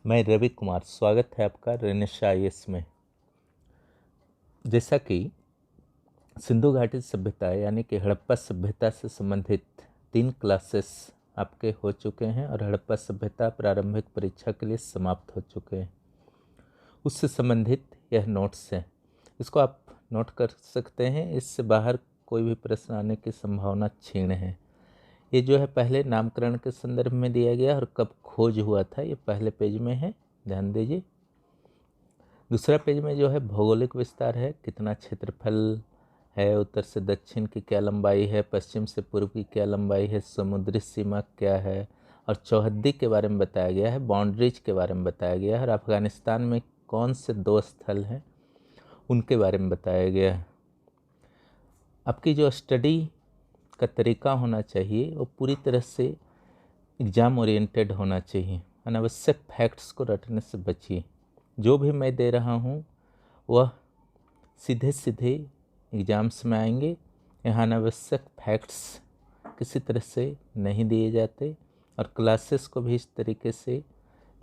मैं रवि कुमार, स्वागत है आपका रेनेशा आईएएस में। जैसा कि सिंधु घाटी सभ्यता यानी कि हड़प्पा सभ्यता से संबंधित 3 क्लासेस आपके हो चुके हैं और हड़प्पा सभ्यता प्रारंभिक परीक्षा के लिए समाप्त हो चुके हैं। उससे संबंधित यह नोट्स हैं, इसको आप नोट कर सकते हैं। इससे बाहर कोई भी प्रश्न आने की संभावना क्षीण है। ये जो है पहले नामकरण के संदर्भ में दिया गया और कब खोज हुआ था, ये पहले पेज में है, ध्यान दीजिए। दूसरा पेज में जो है भौगोलिक विस्तार है, कितना क्षेत्रफल है, उत्तर से दक्षिण की क्या लंबाई है, पश्चिम से पूर्व की क्या लंबाई है, समुद्री सीमा क्या है, और चौहद्दी के बारे में बताया गया है, बाउंड्रीज के बारे में बताया गया है, और अफगानिस्तान में कौन से 2 स्थल हैं उनके बारे में बताया गया है। आपकी जो स्टडी का तरीका होना चाहिए वो पूरी तरह से एग्ज़ाम ओरिएंटेड होना चाहिए। अनावश्यक फैक्ट्स को रटने से बचिए। जो भी मैं दे रहा हूँ वह सीधे सीधे एग्ज़ाम्स में आएंगे। यहाँ अनावश्यक फैक्ट्स किसी तरह से नहीं दिए जाते और क्लासेस को भी इस तरीके से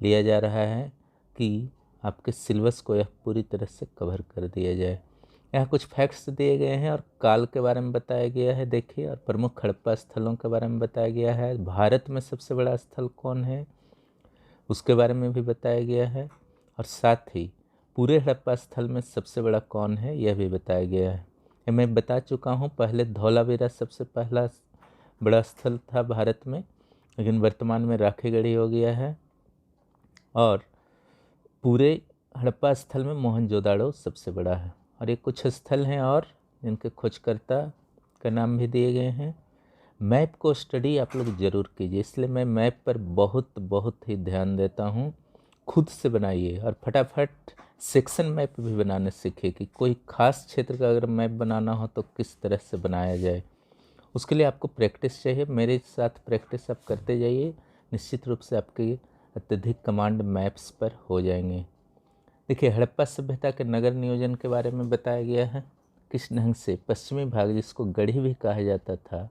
लिया जा रहा है कि आपके सिलेबस को यह पूरी तरह से कवर कर दिया जाए। यहाँ कुछ फैक्ट्स दिए गए हैं और काल के बारे में बताया गया है, देखिए, और प्रमुख हड़प्पा स्थलों के बारे में बताया गया है। भारत में सबसे बड़ा स्थल कौन है उसके बारे में भी बताया गया है, और साथ ही पूरे हड़प्पा स्थल में सबसे बड़ा कौन है यह भी बताया गया है। ये मैं बता चुका हूँ, पहले धौलावीरा सबसे पहला बड़ा स्थल था भारत में, लेकिन वर्तमान में राखीगढ़ी हो गया है। और पूरे हड़प्पा स्थल में मोहनजोदाड़ो सबसे बड़ा है। और ये कुछ स्थल हैं और जिनके खोजकर्ता का नाम भी दिए गए हैं। मैप को स्टडी आप लोग ज़रूर कीजिए, इसलिए मैं मैप पर बहुत ही ध्यान देता हूँ। खुद से बनाइए और फटाफट सेक्शन मैप भी बनाने सीखिए कि कोई ख़ास क्षेत्र का अगर मैप बनाना हो तो किस तरह से बनाया जाए। उसके लिए आपको प्रैक्टिस चाहिए, मेरे साथ प्रैक्टिस आप करते जाइए, निश्चित रूप से आपके अत्यधिक कमांड मैप्स पर हो जाएंगे। देखिए, हड़प्पा सभ्यता के नगर नियोजन के बारे में बताया गया है, किस ढंग से पश्चिमी भाग, जिसको गढ़ी भी कहा जाता था,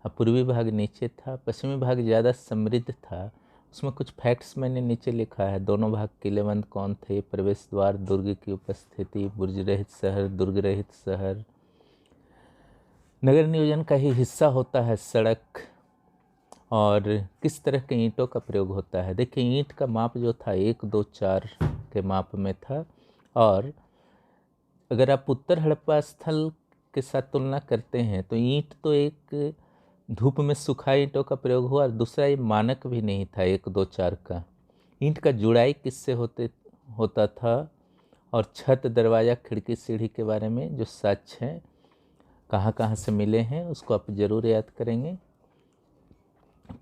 पूर्वी भाग नीचे था, पश्चिमी भाग ज़्यादा समृद्ध था। उसमें कुछ फैक्ट्स मैंने नीचे लिखा है। दोनों भाग किलेबंद कौन थे, प्रवेश द्वार, दुर्ग की उपस्थिति, बुर्ज रहित शहर, दुर्ग रहित शहर। नगर नियोजन का ही हिस्सा होता है सड़क, और किस तरह के ईंटों का प्रयोग होता है। देखिए, ईंट का माप जो था 1, 2, 4 के माप में था। और अगर आप उत्तर हड़प्पा स्थल के साथ तुलना करते हैं तो ईंट तो एक धूप में सुखा ईंटों का प्रयोग हुआ, और दूसरा ये मानक भी नहीं था 1, 2, 4 का। ईंट का जुड़ाई किससे होता था, और छत, दरवाज़ा, खिड़की, सीढ़ी के बारे में जो साक्ष्य हैं, कहाँ कहाँ से मिले हैं, उसको आप ज़रूर याद करेंगे।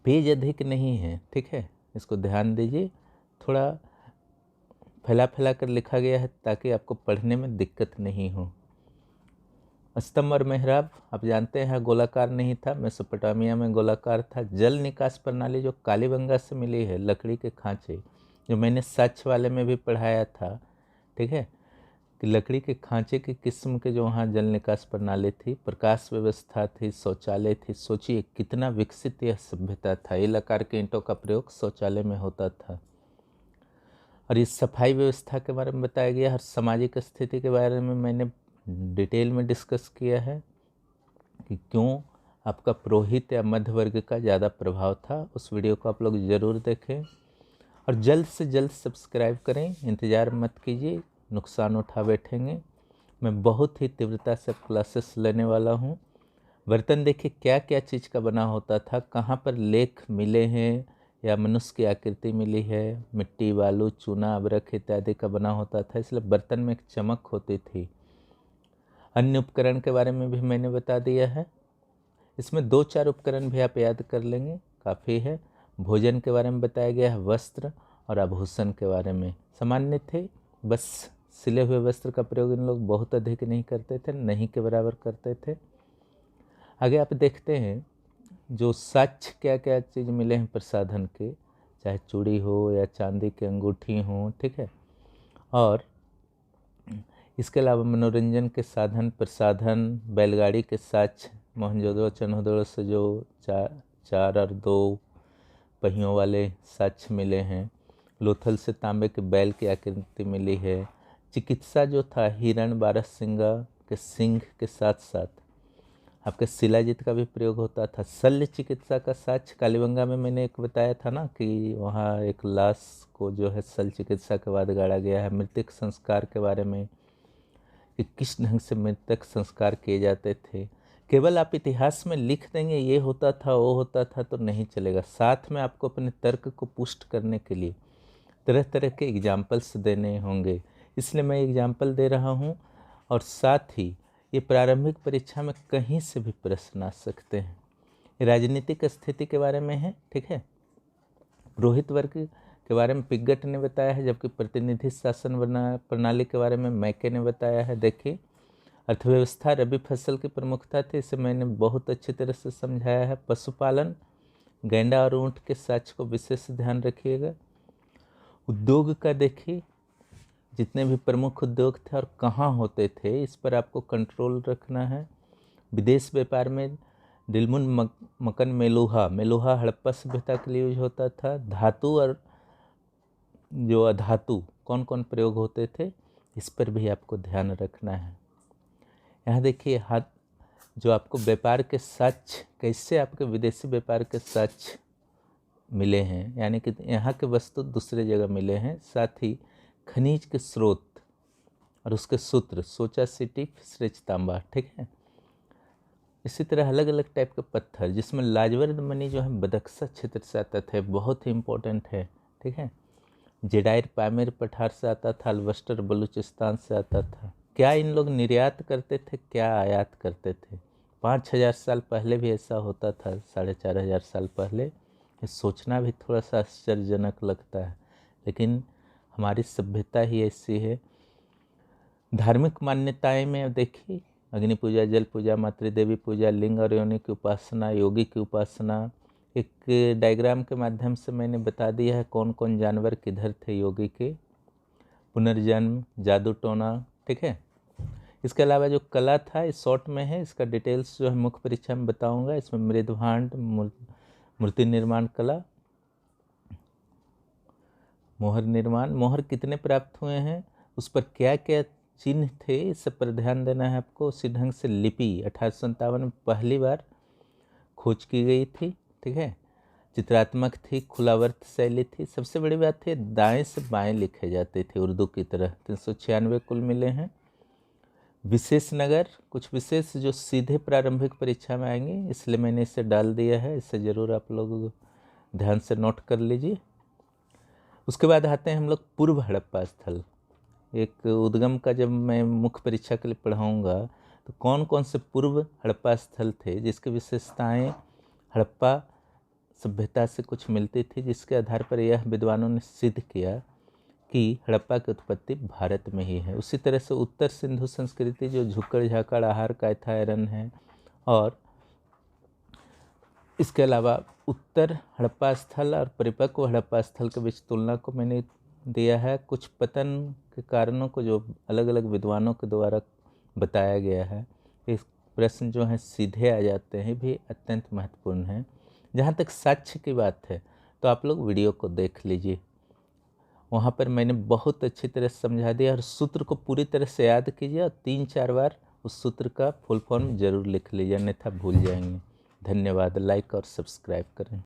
पेज अधिक नहीं है, ठीक है, इसको ध्यान दीजिए। थोड़ा फैला फैला कर लिखा गया है ताकि आपको पढ़ने में दिक्कत नहीं हो। स्तंभ और मेहराब आप जानते हैं गोलाकार नहीं था, मेसोपोटामिया में गोलाकार था। जल निकास प्रणाली जो कालीबंगा से मिली है, लकड़ी के खांचे, जो मैंने साक्ष्य वाले में भी पढ़ाया था, ठीक है, कि लकड़ी के खांचे की किस्म के जो वहाँ जल निकास प्रणाली थी, प्रकाश व्यवस्था थी, शौचालय थी। सोचिए कितना विकसित यह सभ्यता था। एल आकार के ईंटों का प्रयोग शौचालय में होता था। और इस सफाई व्यवस्था के बारे में बताया गया है। सामाजिक स्थिति के बारे में मैंने डिटेल में डिस्कस किया है कि क्यों आपका पुरोहित या मध्य वर्ग का ज़्यादा प्रभाव था। उस वीडियो को आप लोग ज़रूर देखें और जल्द से जल्द सब्सक्राइब करें। इंतज़ार मत कीजिए, नुकसान उठा बैठेंगे। मैं बहुत ही तीव्रता से क्लासेस लेने वाला हूँ। बर्तन देखिए क्या क्या चीज़ का बना होता था, कहाँ पर लेख मिले हैं या मनुष्य की आकृति मिली है, मिट्टी, बालू, चूना, अबरख इत्यादि का बना होता था, इसलिए बर्तन में एक चमक होती थी। अन्य उपकरण के बारे में भी मैंने बता दिया है। इसमें 2-4 उपकरण भी आप याद कर लेंगे, काफ़ी है। भोजन के बारे में बताया गया है। वस्त्र और आभूषण के बारे में सामान्य थे, बस सिले हुए वस्त्र का प्रयोग इन लोग बहुत अधिक नहीं करते थे, नहीं के बराबर करते थे। आगे आप देखते हैं जो साक्ष्य क्या क्या चीज़ मिले हैं प्रसाधन के, चाहे चूड़ी हो या चांदी की अंगूठी हो, ठीक है। और इसके अलावा मनोरंजन के साधन, प्रसाधन, बैलगाड़ी के साक्ष्य, मोहनजोदड़ो चन्होदड़ो से जो 4 और 2 पहियों वाले साक्ष्य मिले हैं। लोथल से तांबे के बैल की आकृति मिली है। चिकित्सा जो था हिरण बारहसिंगा के सिंह के साथ साथ आपके शिलाजीत का भी प्रयोग होता था। शल्य चिकित्सा का साक्ष्य कालीबंगा में मैंने एक बताया था ना कि वहाँ एक लाश को जो है शल्य चिकित्सा के बाद गाड़ा गया है। मृतक संस्कार के बारे में कि किस ढंग से मृतक संस्कार किए जाते थे। केवल आप इतिहास में लिख देंगे ये होता था वो होता था तो नहीं चलेगा, साथ में आपको अपने तर्क को पुष्ट करने के लिए तरह तरह के एग्जाम्पल्स देने होंगे। इसलिए मैं एग्जाम्पल दे रहा हूँ और साथ ही ये प्रारंभिक परीक्षा में कहीं से भी प्रश्न आ सकते हैं। राजनीतिक स्थिति के बारे में है, ठीक है। पुरोहित वर्ग के बारे में पिग्गट ने बताया है, जबकि प्रतिनिधि शासन प्रणाली के बारे में मैके ने बताया है। देखिए, अर्थव्यवस्था रबी फसल की प्रमुखता थी, इसे मैंने बहुत अच्छी तरह से समझाया है। पशुपालन, गैंडा और ऊँट के साक्ष्य को विशेष ध्यान रखिएगा। उद्योग का देखिए, जितने भी प्रमुख उद्योग थे और कहाँ होते थे इस पर आपको कंट्रोल रखना है। विदेश व्यापार में दिलमुन मकन मेलुहा हड़प्पा सभ्यता के लिए यूज होता था। धातु और जो अधातु कौन कौन प्रयोग होते थे इस पर भी आपको ध्यान रखना है। यहाँ देखिए हाथ जो आपको व्यापार के साक्ष्य, कैसे आपके विदेशी व्यापार के साक्ष्य मिले हैं, यानी कि यहाँ के वस्तु दूसरे जगह मिले हैं। साथ ही खनिज के स्रोत और उसके सूत्र, सोचा सिटी फिसरेज तांबा, ठीक है। इसी तरह अलग अलग टाइप के पत्थर, जिसमें लाजवर्द मणि जो है बदख्शा क्षेत्र से आता था, बहुत ही इम्पोर्टेंट है, ठीक है। जेडाइर पामेर पठार से आता था, अल्बस्टर बलूचिस्तान से आता था। क्या इन लोग निर्यात करते थे, क्या आयात करते थे? 5000 साल पहले भी ऐसा होता था, 4500 साल पहले। ये सोचना भी थोड़ा सा आश्चर्यजनक लगता है, लेकिन हमारी सभ्यता ही ऐसी है। धार्मिक मान्यताएं में देखिए, अग्नि पूजा, जल पूजा, मातृदेवी पूजा, लिंग और योनि की उपासना, योगी की उपासना। एक डायग्राम के माध्यम से मैंने बता दिया है कौन कौन जानवर किधर थे योगी के। पुनर्जन्म, जादू टोना, ठीक है। इसके अलावा जो कला था इस शॉर्ट में है, इसका डिटेल्स जो है मुख्य परीक्षा में बताऊंगा। इसमें मृदभांड, मूर्ति निर्माण कला, मोहर निर्माण, मोहर कितने प्राप्त हुए हैं, उस पर क्या क्या चिन्ह थे, इस सब पर ध्यान देना है आपको। उसी ढंग से लिपि 1857 में पहली बार खोज की गई थी, ठीक है। चित्रात्मक थी, खुलावर्त शैली थी। सबसे बड़ी बात थी दाएं से बाएं लिखे जाते थे उर्दू की तरह। 396 कुल मिले हैं। विशेष नगर, कुछ विशेष जो सीधे प्रारंभिक परीक्षा में आएंगे, इसलिए मैंने इसे डाल दिया है, इसे ज़रूर आप लोग ध्यान से नोट कर लीजिए। उसके बाद आते हैं हम लोग पूर्व हड़प्पा स्थल। एक उद्गम का जब मैं मुख्य परीक्षा के लिए पढ़ाऊँगा तो कौन कौन से पूर्व हड़प्पा स्थल थे जिसकी विशेषताएं हड़प्पा सभ्यता से कुछ मिलती थी, जिसके आधार पर यह विद्वानों ने सिद्ध किया कि हड़प्पा की उत्पत्ति भारत में ही है। उसी तरह से उत्तर सिंधु संस्कृति जो झुक्कड़ झाकड़ आहार कायथायरन है, और इसके अलावा उत्तर हड़प्पा स्थल और परिपक्व हड़प्पा स्थल के बीच तुलना को मैंने दिया है। कुछ पतन के कारणों को जो अलग अलग विद्वानों के द्वारा बताया गया है, इस प्रश्न जो है सीधे आ जाते हैं, भी अत्यंत महत्वपूर्ण है। जहाँ तक साक्ष्य की बात है तो आप लोग वीडियो को देख लीजिए, वहाँ पर मैंने बहुत अच्छी तरह समझा दिया। और सूत्र को पूरी तरह से याद कीजिए और 3-4 बार उस सूत्र का फुल फॉर्म जरूर लिख लीजिए, अन्यथा भूल जाएंगे। धन्यवाद। लाइक और सब्सक्राइब करें।